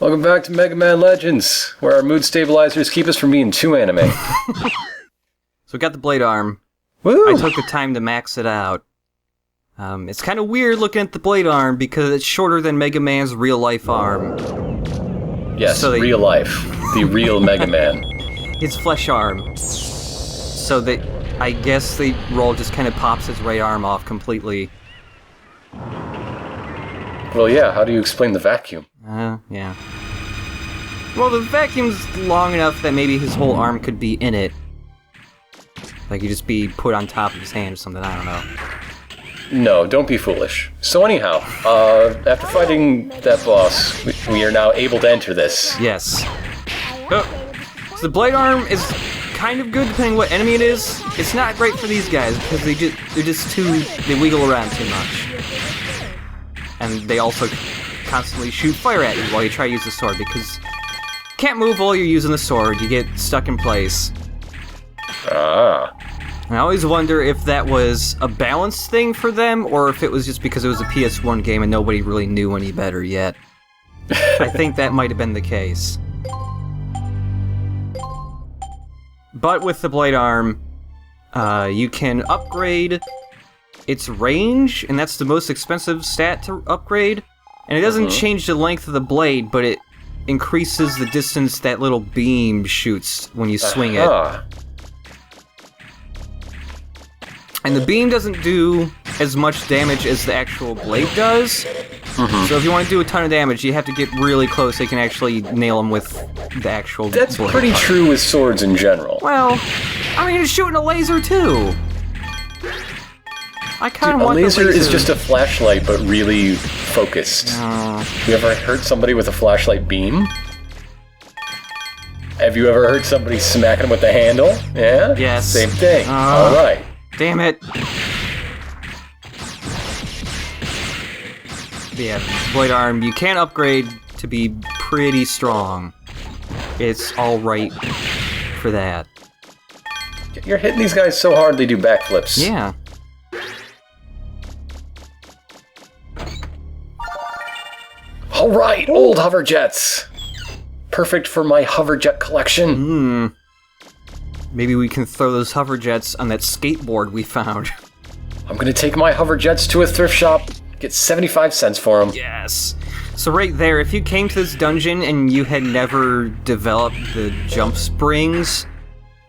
Welcome back to Mega Man Legends, where our mood stabilizers keep us from being too anime. So we got the blade arm. Woo! I took the time to max it out. It's kind of weird looking at the blade arm because it's shorter than Mega Man's real-life arm. Yes, So real life. The real Mega Man. His flesh arm. So that, I guess the roll just kind of pops his right arm off completely. Well, yeah, how do you explain the vacuum? Yeah. Well, the vacuum's long enough that maybe his whole arm could be in it. Like, he'd just be put on top of his hand or something, I don't know. No, don't be foolish. So anyhow, after fighting that boss, we are now able to enter this. Yes. So the blade arm is kind of good depending what enemy it is. It's not great for these guys because they wiggle around too much. And they also constantly shoot fire at you while you try to use the sword because you can't move while you're using the sword. You get stuck in place. Ah. And I always wonder if that was a balance thing for them or if it was just because it was a PS1 game and nobody really knew any better yet. I think that might have been the case. But with the blade arm, you can upgrade its range, and that's the most expensive stat to upgrade. And it doesn't change the length of the blade, but it increases the distance that little beam shoots when you swing it. And the beam doesn't do as much damage as the actual blade does. So if you want to do a ton of damage, you have to get really close so you can actually nail them with the actual blade. That's pretty true with swords in general. Well, I mean, you're shooting a laser too. I kind of want the laser. A laser is just a flashlight, but really focused. You ever hurt somebody with a flashlight beam? Have you ever heard somebody smacking them with the handle? Yeah? Yes. Same thing. Alright. Damn it. Yeah, blade arm, you can upgrade to be pretty strong. It's alright for that. You're hitting these guys so hard they do backflips. Yeah. Alright, old hover jets! Perfect for my hover jet collection. Maybe we can throw those hover jets on that skateboard we found. I'm gonna take my hover jets to a thrift shop, get 75 cents for them. Yes. So right there, if you came to this dungeon and you had never developed the jump springs,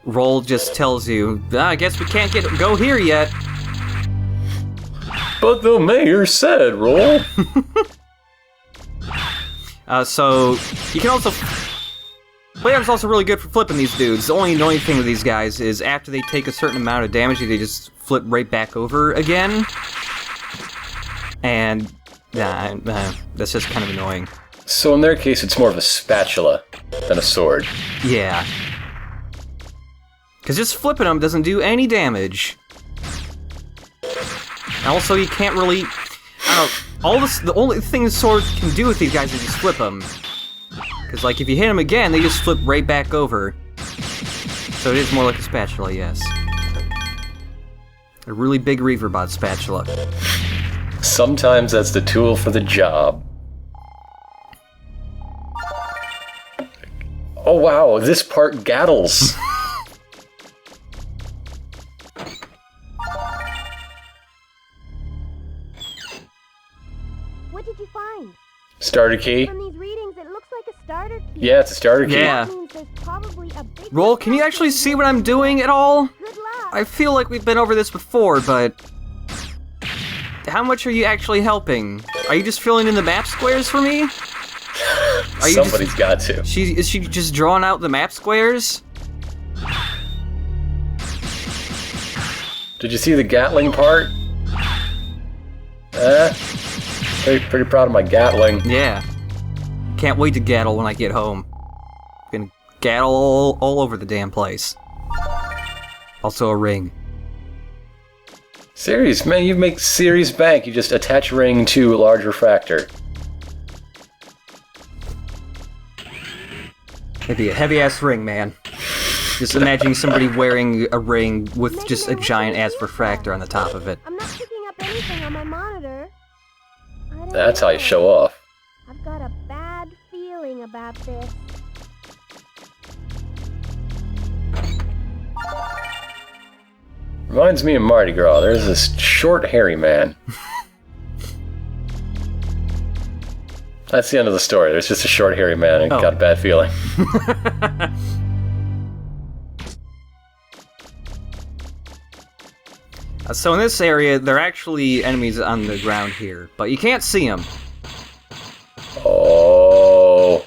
roll just tells you, I guess we can't go here yet. But the mayor said, roll. So you can also... Blade arm's also really good for flipping these dudes. The only annoying thing with these guys is after they take a certain amount of damage, they just flip right back over again. And that's just kind of annoying. So in their case, it's more of a spatula than a sword. Yeah. Because just flipping them doesn't do any damage. Also, you can't really... the only thing the sword can do with these guys is just flip them. Because, like, if you hit them again, they just flip right back over. So it is more like a spatula, yes. A really big Reaverbot spatula. Sometimes that's the tool for the job. Oh wow, this part gaddles. What did you find? Starter key? From these readings, it looks like a starter key. Yeah, it's a starter key. Yeah. That means there's probably a big Roll, can you actually see what I'm doing at all? Good luck. I feel like we've been over this before, but... How much are you actually helping? Are you just filling in the map squares for me? Somebody's got to. Is she just drawing out the map squares? Did you see the Gatling part? Pretty proud of my Gatling. Yeah. Can't wait to gattle when I get home. Gonna gattle all over the damn place. Also a ring. Serious, man, you make serious bank. You just attach ring to a large refractor. It'd be a heavy-ass ring, man. Just imagining somebody wearing a ring with just a giant-ass refractor on the top of it. I'm not picking up anything on my monitor. That's how you show off. I've got a bad feeling. feeling about this. Reminds me of Mardi Gras. There's this short, hairy man. That's the end of the story. There's just a short, hairy man and got a bad feeling. So in this area, there are actually enemies on the ground here, but you can't see them. Oh.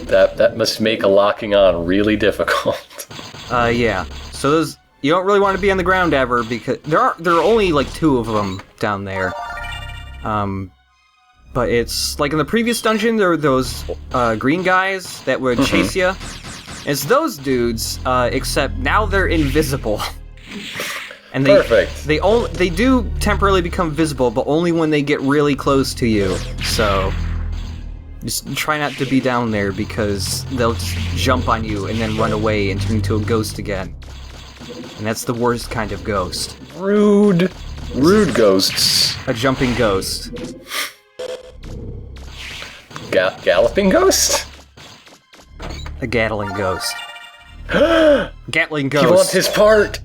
That must make a locking on really difficult. Yeah. So those you don't really want to be on the ground ever because there are only like 2 of them down there. But it's like in the previous dungeon, there were those green guys that would chase you. It's those dudes, except now they're invisible. And Perfect. They do temporarily become visible, but only when they get really close to you. So just try not to be down there because they'll just jump on you and then run away and turn into a ghost again. And that's the worst kind of ghost. Rude ghosts. A jumping ghost. Galloping ghost? A Gatling ghost. Gatling ghost. He wants his part.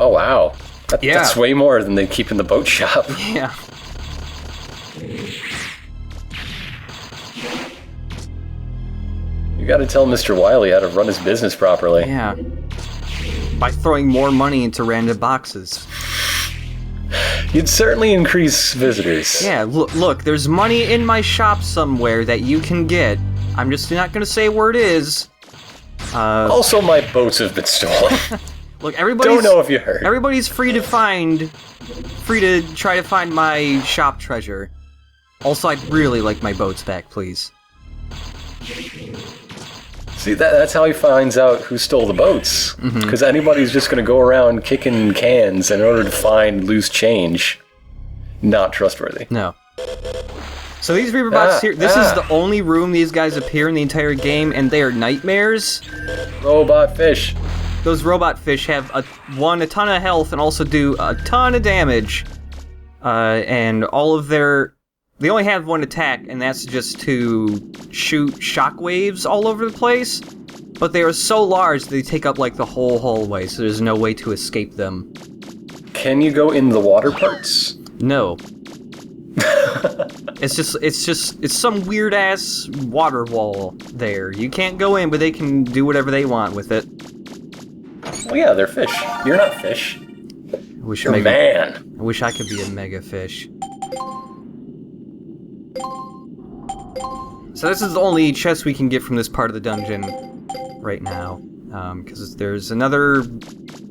Oh wow. That's way more than they keep in the boat shop. Yeah. You gotta tell Mr. Wiley how to run his business properly. Yeah. By throwing more money into random boxes. You'd certainly increase visitors. Yeah, look, there's money in my shop somewhere that you can get. I'm just not gonna say where it is. Also, my boats have been stolen. Look, everybody's... Don't know if you heard. Everybody's free to try to find my shop treasure. Also, I'd really like my boats back, please. See, that's how he finds out who stole the boats. Because anybody's just going to go around kicking cans in order to find loose change. Not trustworthy. No. So these Reaper bots here, this is the only room these guys appear in the entire game, and they are nightmares. Robot fish. Those robot fish have a ton of health and also do a ton of damage. And all of their... They only have one attack, and that's just to shoot shockwaves all over the place. But they are so large, they take up like the whole hallway, so there's no way to escape them. Can you go in the water parts? No. It's some weird ass water wall there. You can't go in, but they can do whatever they want with it. Well, yeah, they're fish. You're not fish. You're a man. I wish I could be a mega fish. So this is the only chest we can get from this part of the dungeon right now. Because there's another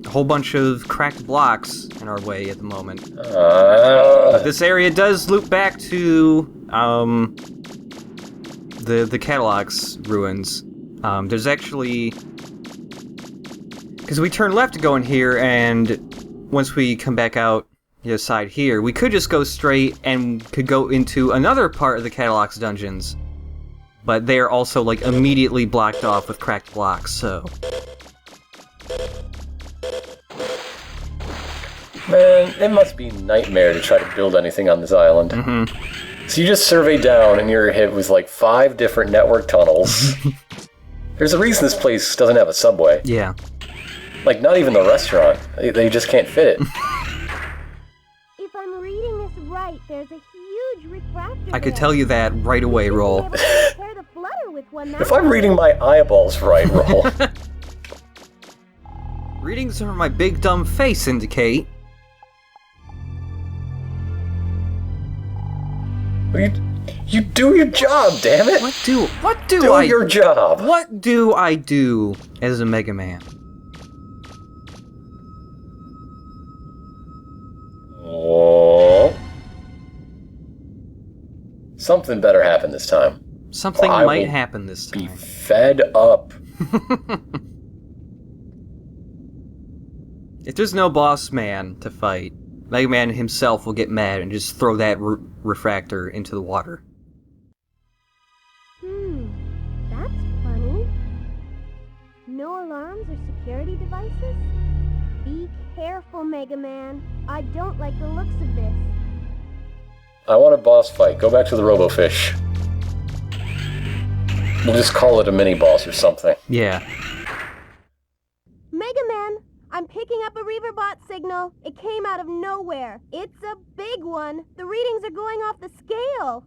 whole bunch of cracked blocks in our way at the moment. But this area does loop back to the Catalog's ruins. There's actually... Because we turn left to go in here, and once we come back out the other side here, we could just go straight and could go into another part of the Catalog's dungeons. But they are also, like, immediately blocked off with cracked blocks, so... Man, it must be a nightmare to try to build anything on this island. So you just survey down and you're hit with, like, 5 different network tunnels. There's a reason this place doesn't have a subway. Yeah. Like, not even the restaurant. They just can't fit it. If I'm reading this right, there's a huge refractor I could tell you that right away, Roll. If I'm reading my eyeballs right, Roll. Readings from my big dumb face indicate... You do your job, damn it! What do your job! What do I do as a Mega Man? Oh. Something better happen this time. Something might happen this time. Be fed up. If there's no boss man to fight, Mega Man himself will get mad and just throw that refractor into the water. That's funny. No alarms or security devices? Be careful, Mega Man. I don't like the looks of this. I want a boss fight. Go back to the Robofish. We'll just call it a mini-boss or something. Yeah. Mega Man, I'm picking up a Reaverbot signal. It came out of nowhere. It's a big one. The readings are going off the scale.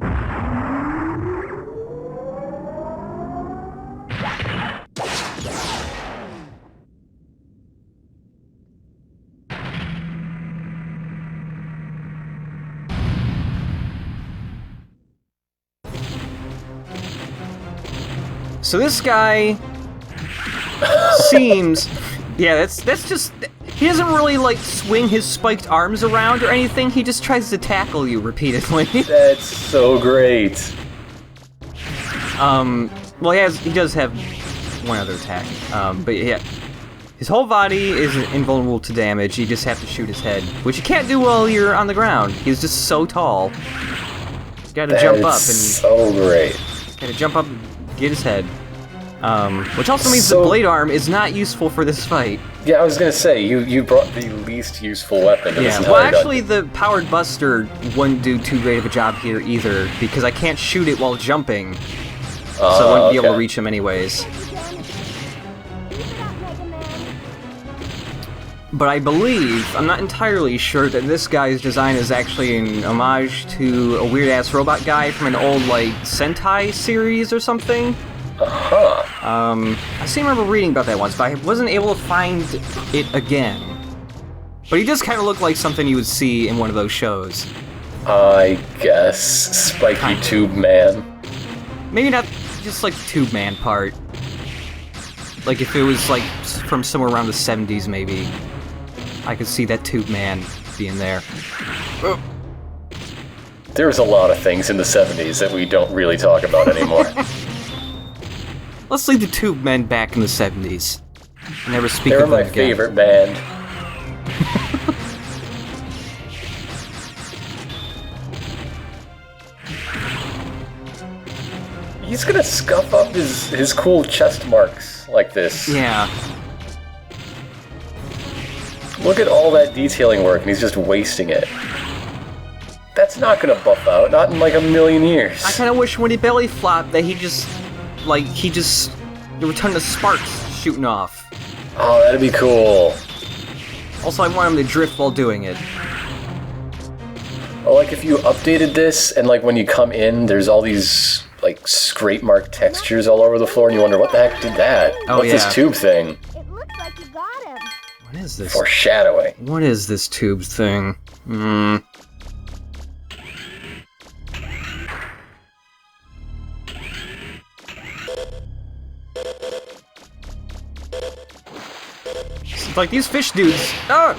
So this guy seems, yeah, that's just, he doesn't really like swing his spiked arms around or anything, he just tries to tackle you repeatedly. That's so great. Well he does have one other attack, but yeah, his whole body is invulnerable to damage, you just have to shoot his head, which you can't do while you're on the ground, he's just so tall. You gotta jump up and... so great. Gotta jump up and get his head. Which also means the blade arm is not useful for this fight. Yeah, I was gonna say, you brought the least useful weapon to this entire well actually the Powered Buster wouldn't do too great of a job here either, because I can't shoot it while jumping. So I wouldn't be able to reach him anyways. But I believe, I'm not entirely sure, that this guy's design is actually an homage to a weird-ass robot guy from an old, like, Sentai series or something. I seem to remember reading about that once, but I wasn't able to find it again. But he does kind of look like something you would see in one of those shows. I guess. Spiky Tube Man. Maybe not just like the Tube Man part. Like if it was like from somewhere around the 70s maybe. I could see that Tube Man being there. There was a lot of things in the 70s that we don't really talk about anymore. Let's leave the Tube Men back in the 70s. Never speak They're of them my again. favorite band. He's gonna scuff up his cool chest marks like this. Yeah. Look at all that detailing work, and he's just wasting it. That's not gonna buff out, not in like a million years. I kind of wish when he belly flopped that there were a ton of sparks shooting off. Oh, that'd be cool. Also, I want him to drift while doing it. Or like if you updated this, and like when you come in, there's all these like scrape mark textures all over the floor, and you wonder what the heck did that? Oh, What's yeah. this tube thing? It looks like you got him. What is this? Foreshadowing. What is this tube thing? Like these fish dudes, like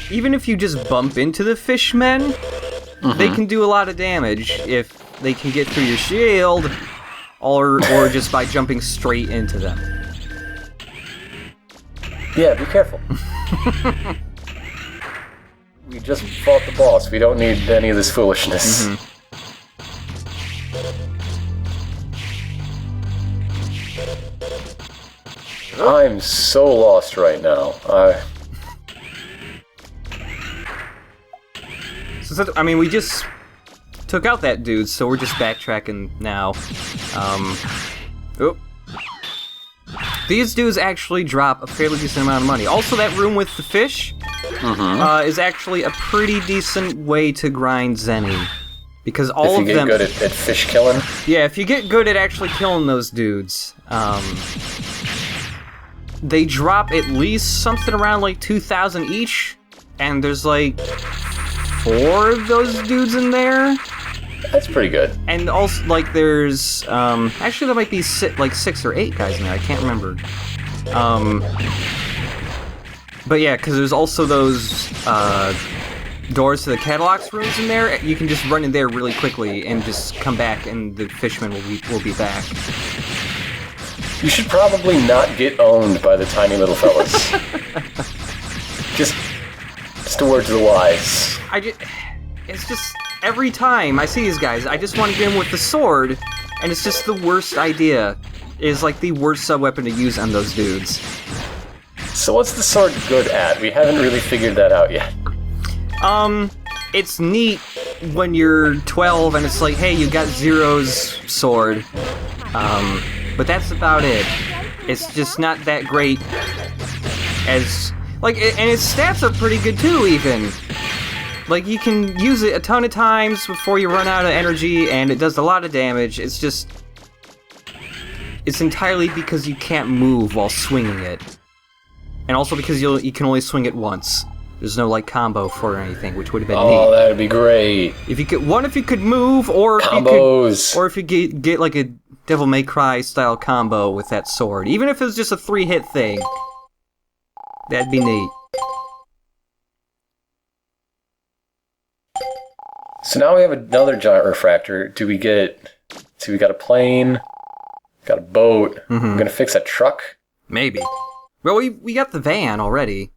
even if you just bump into the fishmen, they can do a lot of damage if they can get through your shield, or just by jumping straight into them. Yeah, be careful. We just fought the boss. We don't need any of this foolishness. I'm so lost right now. I mean, we just took out that dude, so we're just backtracking now. These dudes actually drop a fairly decent amount of money. Also, that room with the fish is actually a pretty decent way to grind Zenny. Because all of them... If you get good at fish killing? Yeah, if you get good at actually killing those dudes, they drop at least something around like 2,000 each, and there's like 4 of those dudes in there. That's pretty good. And also, like, there's, actually there might be 6 or 8 guys in there, I can't remember. But yeah, because there's also those, doors to the catalogs rooms in there. You can just run in there really quickly and just come back, and the fishermen will be back. You should probably not get owned by the tiny little fellas. just a word to the wise. It's just, every time I see these guys, I just want to get them with the sword, and it's just the worst idea. It is like the worst sub-weapon to use on those dudes. So what's the sword good at? We haven't really figured that out yet. It's neat when you're 12 and it's like, hey, you got Zero's sword. But that's about it. It's just not that great as... Like, and its stats are pretty good too, even. Like, you can use it a ton of times before you run out of energy, and it does a lot of damage. It's just... It's entirely because you can't move while swinging it. And also because you can only swing it once. There's no, like, combo for anything, which would have been neat. Oh, that'd be great. If you could... One, if you could move, or if Combos. or if you get like, a Devil May Cry style combo with that sword. Even if it was just a 3-hit thing. That'd be neat. So now we have another giant refractor. So we got a plane, got a boat. Mm-hmm. We're gonna fix a truck. Maybe. Well, we got the van already.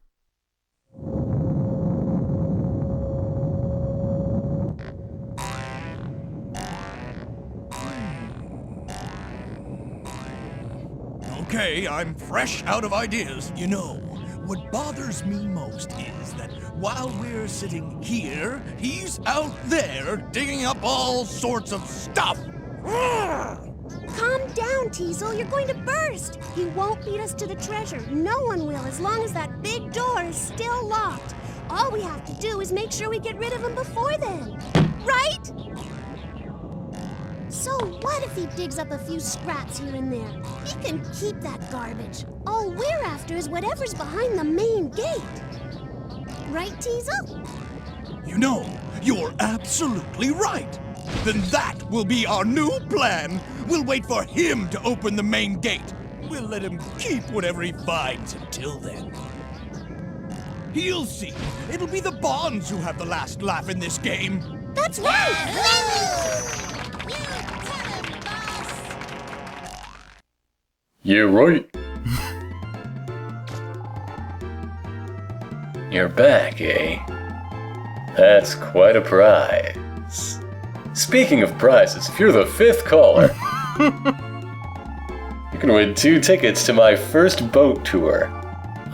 Okay, I'm fresh out of ideas. You know, what bothers me most is that while we're sitting here, he's out there digging up all sorts of stuff. Calm down, Teasel. You're going to burst. He won't lead us to the treasure. No one will, as long as that big door is still locked. All we have to do is make sure we get rid of him before then. Right? So what if he digs up a few scraps here and there? He can keep that garbage. All we're after is whatever's behind the main gate. Right, Teasel? You know, you're absolutely right. Then that will be our new plan. We'll wait for him to open the main gate. We'll let him keep whatever he finds until then. He'll see. It'll be the Bonds who have the last laugh in this game. That's right! Yeah, right. You're back, eh? That's quite a prize. Speaking of prizes, if you're the 5th caller, you can win 2 tickets to my first boat tour.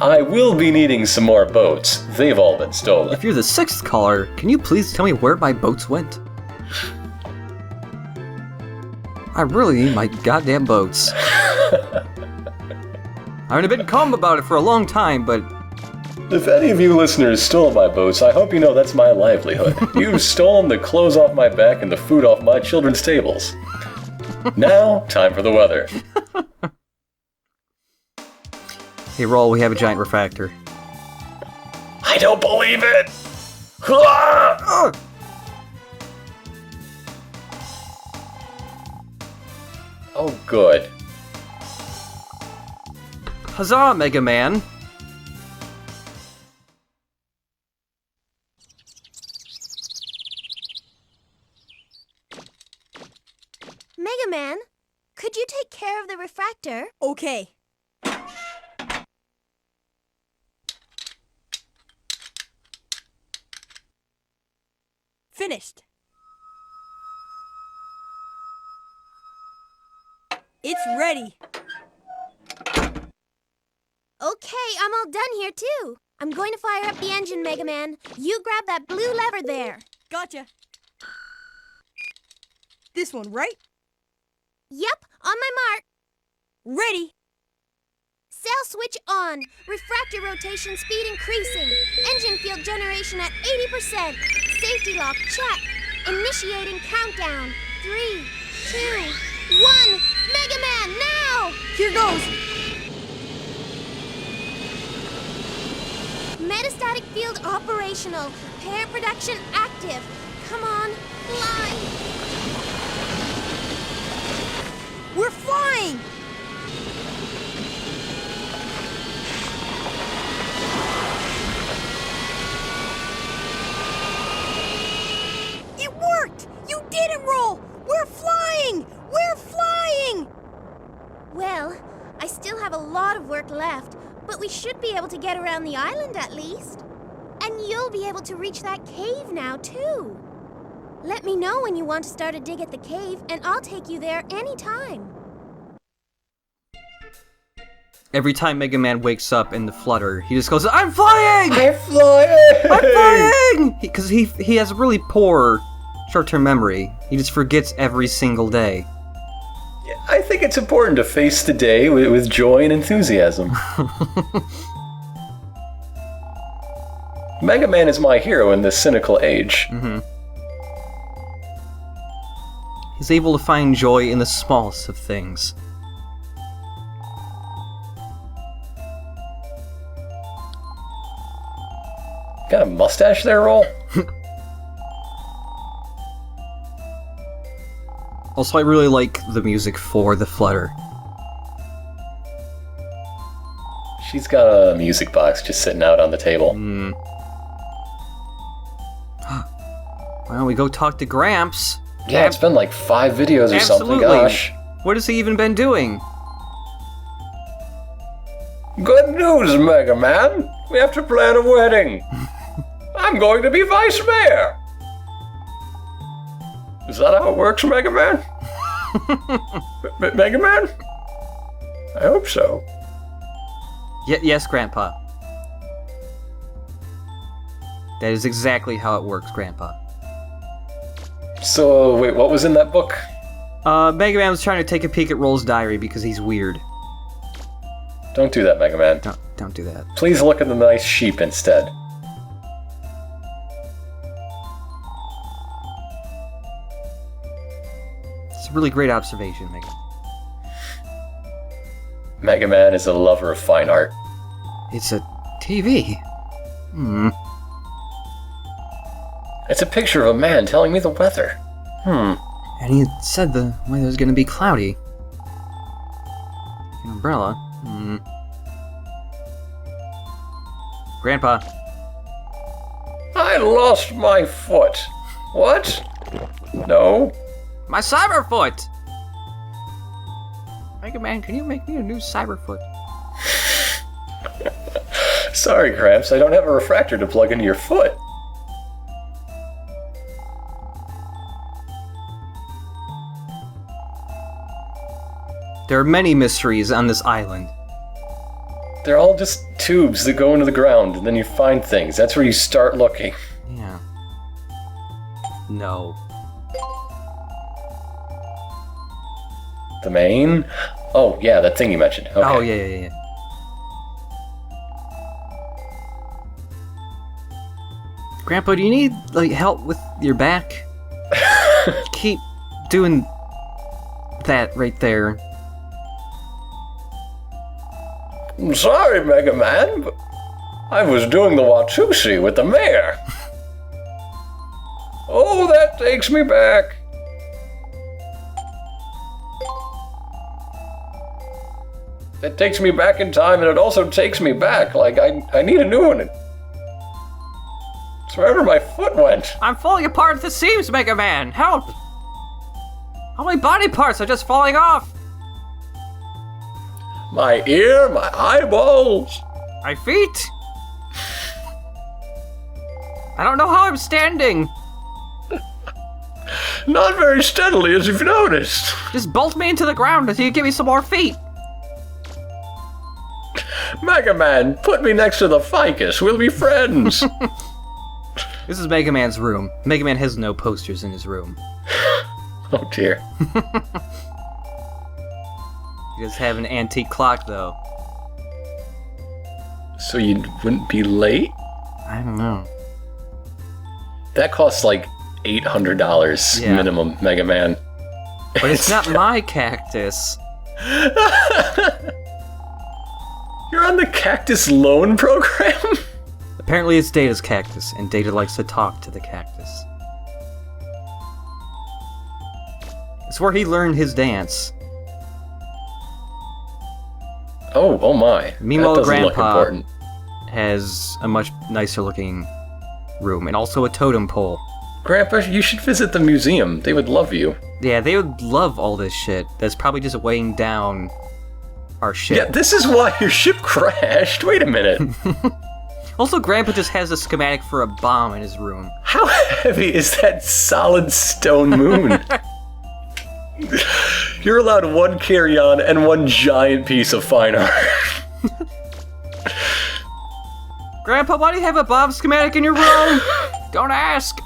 I will be needing some more boats. They've all been stolen. If you're the 6th caller, can you please tell me where my boats went? I really need my goddamn boats. I mean, I've been calm about it for a long time, but... If any of you listeners stole my boats, I hope you know that's my livelihood. You've stolen the clothes off my back and the food off my children's tables. Now, time for the weather. Hey, Roll, we have a giant refractor. I don't believe it! Oh, good. Huzzah, Mega Man! Mega Man, could you take care of the refractor? Okay. Finished. It's ready. Okay, I'm all done here too. I'm going to fire up the engine, Mega Man. You grab that blue lever there. Gotcha. This one, right? Yep, on my mark. Ready. Sail switch on. Refractor rotation speed increasing. Engine field generation at 80%. Safety lock check. Initiating countdown. 3, 2, 1. Mega Man, now! Here goes. Metastatic field operational. Pair production active. Come on, fly. We're flying. It worked! You did it, Roll! We're flying! We're flying! Well, I still have a lot of work left, but we should be able to get around the island at least. And you'll be able to reach that cave now, too. Let me know when you want to start a dig at the cave, and I'll take you there anytime. every time Mega Man wakes up in the flutter, he just goes, I'm flying! I'm flying! I'm flying! Because he has a really poor short-term memory. He just forgets every single day. I think it's important to face the day with joy and enthusiasm. Mega Man is my hero in this cynical age. He's able to find joy in the smallest of things. Got a mustache there, Roll? Also, I really like the music for the flutter. She's got a music box just sitting out on the table. Why don't we go talk to Gramps? Yeah, it's been like 5 videos or something, Absolutely. gosh. What has he even been doing? Good news, Mega Man! We have to plan a wedding! I'm going to be vice mayor! Is that how it works, Mega Man? Mega Man? I hope so. Yes, Grandpa. That is exactly how it works, Grandpa. So, wait, what was in that book? Mega Man was trying to take a peek at Roll's diary because he's weird. Don't do that, Mega Man. Don't do that. Please look at the nice sheep instead. It's a really great observation, Mega. Mega Man is a lover of fine art. It's a TV. It's a picture of a man telling me the weather. And he said the weather's gonna be cloudy. An umbrella. Grandpa. I lost my foot. What? No. My Cyberfoot! Mega Man, can you make me a new Cyberfoot? Sorry, Gramps, I don't have a refractor to plug into your foot. There are many mysteries on this island. They're all just tubes that go into the ground, and then you find things. That's where you start looking. Yeah. No. The main? Oh, yeah, that thing you mentioned. Okay. Oh, yeah. Grandpa, do you need, help with your back? Keep doing that right there. I'm sorry, Mega Man, but I was doing the Watusi with the mayor. Oh, that takes me back. It takes me back in time, and it also takes me back. Like, I need a new one. It's wherever my foot went. I'm falling apart at the seams, Mega Man! Help! How many body parts are just falling off? My ear, my eyeballs. My feet? I don't know how I'm standing. Not very steadily, as you've noticed. Just bolt me into the ground until you give me some more feet. Mega Man, put me next to the ficus. We'll be friends. This is Mega Man's room. Mega Man has no posters in his room. Oh dear. He does have an antique clock, though. So you wouldn't be late? I don't know. That costs like $800 Yeah. minimum, Mega Man. But it's not my cactus. You're on the Cactus Loan Program? Apparently it's Data's cactus, and Data likes to talk to the cactus. It's where he learned his dance. Oh my. Meanwhile, that doesn't look Grandpa important. has a much nicer looking room, and also a totem pole. Grandpa, you should visit the museum. They would love you. Yeah, they would love all this shit. That's probably just weighing down our shit. Yeah, this is why your ship crashed. Wait a minute. Also, Grandpa just has a schematic for a bomb in his room. How heavy is that solid stone moon? You're allowed one carry-on and one giant piece of fine art. Grandpa, why do you have a Bob schematic in your room? Don't ask.